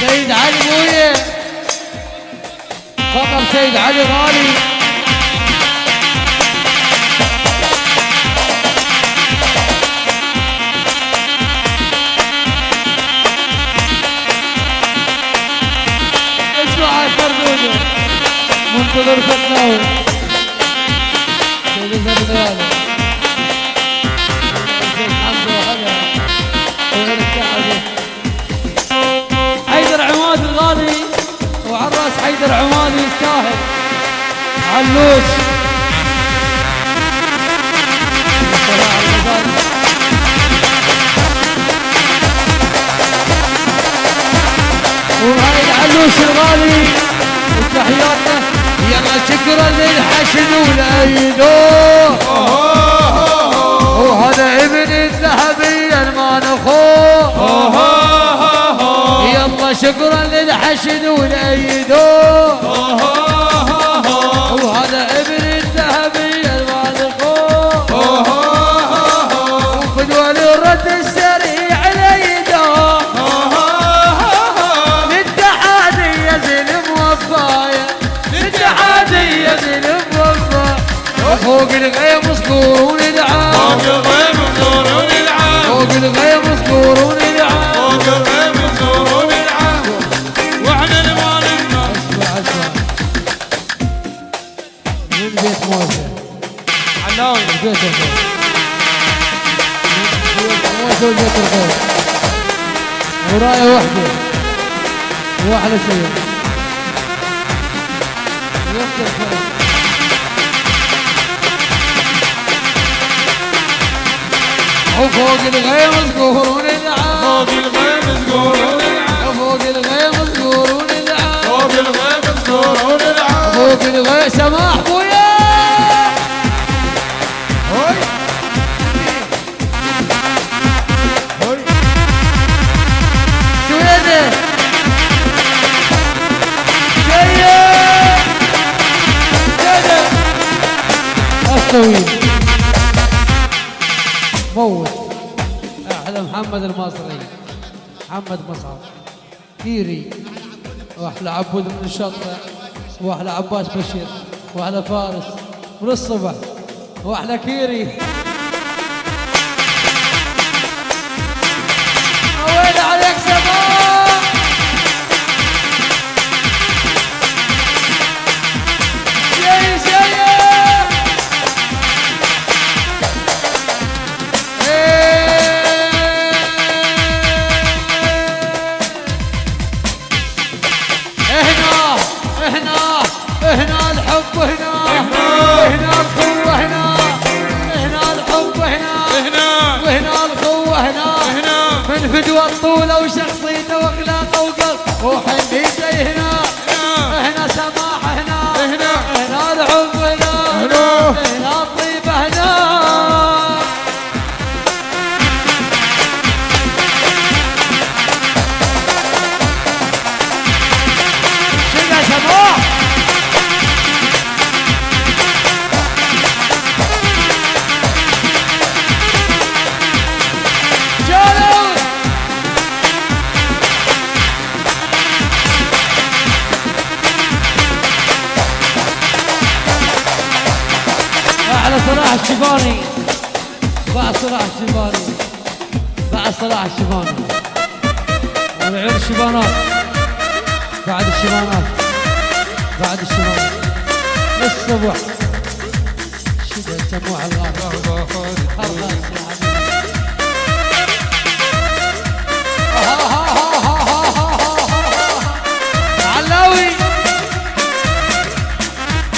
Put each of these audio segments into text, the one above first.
سيد علي بويه فقط سيد علي غالي. اسمع الخربوزه منتظر فتناوي سيد الزرقاوي حيدر عماد الغالي وعراس حيدر عمادي يستاهل علوش. وهاي العلوش الغالي وتحياتنا يلا شكرا للحشد والايدو. وهذا ابن الذهبي المانخو يلا شكرا للحشد والايدو. وهذا ابن الذهبي المانخو وفدوى الرد السريع الايدو. للتحادي يزن موفايا للتحادي يزن موفايا. فوق الغيم صقور ندعى فوق الغيم صقور ندعى فوق الغيم صقور ندعى فوق الغيم صقور ندعى. واحنا لمالنا اسمع اسمع من بيت موسى علاوي بيت الخير موسى وبيت الخير ورايه وحده واحلى شيء بيت الخير. وفوق الغيم صقور ندعى فوق الغيم صقور ندعى فوق الغيم صقور ندعى فوق الغيم صقور ندعى فوق الغيم. سماح بويا هوي هوي شو يده جايه جايه الطويل موت احلى محمد المصري محمد مصعب كيري واحلى عبود من الشطه واحلى عباس بشير واحلى فارس من الصبح واحلى كيري. وين عليك سماء شي شي هنا الحب هنا هنا القوة هنا هنا الحب هنا وهنا القوة هنا من فدوى الطولة وشخصيته واخلاقه وقلب وحنيته هنا هنا سماحة هنا الحب هنا الطيبة هنا. شنو سماح على صلاح الشيباني بعد صلاح الشيباني بعد صلاح الشيباني والعيون الشيبانات بعد الشيبانات بعد الشيبانات للصبح شدة سموح الغار خلاص يا حبيبي علاوي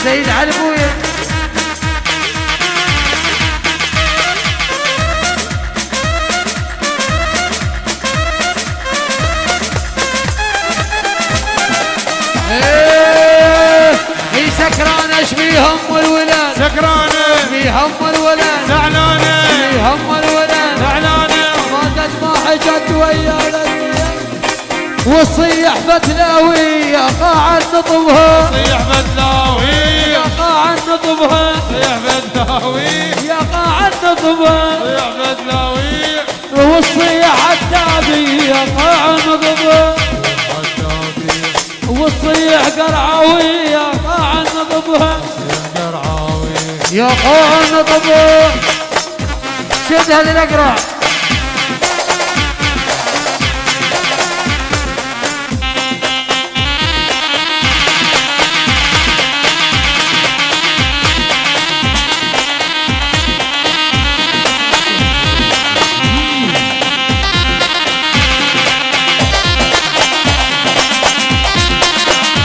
سيد علي بويه سكرانة شبيهم والولاد سكرانة شبيهم والولاد زعلانة شبيهم والولاد زعلانة فاتت ما حجت ويا وصيح فتلاوي يا قاع نطبها صيح فتلاوي يا قاع نطبها صيح فتلاوي يا قاع نطبها صيح فتلاوي والصيح التابي يا قاع نطبها تصيح قرعاوية قاع نطبها يا قاع نطبها شد هذه الأقرع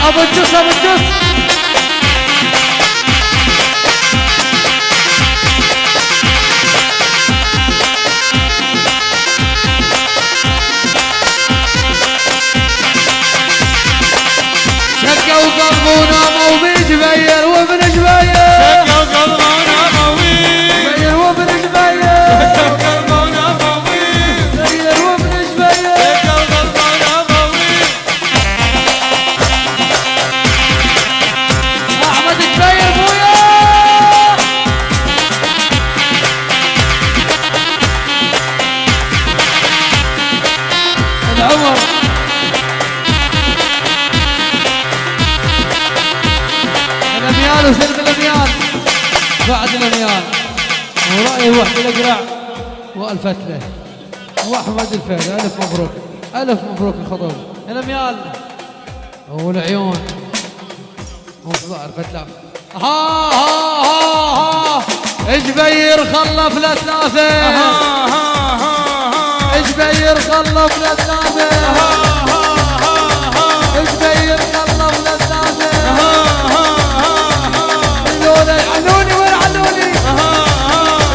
ابو الجس ابو الجس شقوا قلبنا موبي جبير وابن جبير شقوا قلبنا موبي جبير وابن جبير شقوا قلبنا موبي جبير وابن جبير شقوا قلبنا موبي احمد جبير بويا العمر الاميال وسلم الاميال بعد الاميال ورأي وحده الاقرع والفتله واحمد الفهد الف مبروك الف مبروك الخطوه الاميال والعيون وصدار فتله ها ها ها ها جبير خلف لثلاثه جبير خلف لثلاثه جبير خلف لثلاثه علوني علوني وين علوني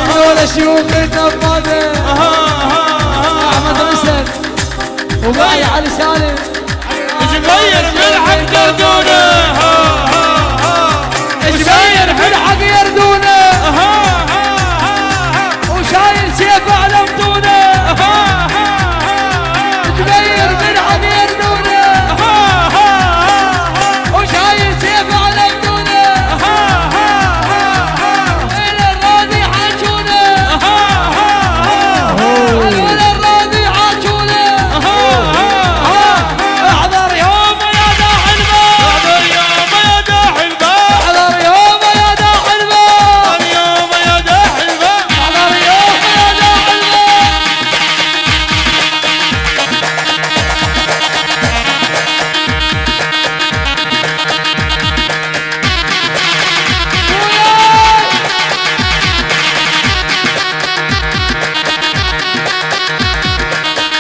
علوني شيوخ النفاذه احمد رشد وبايع علي سالم جبير من حق دونه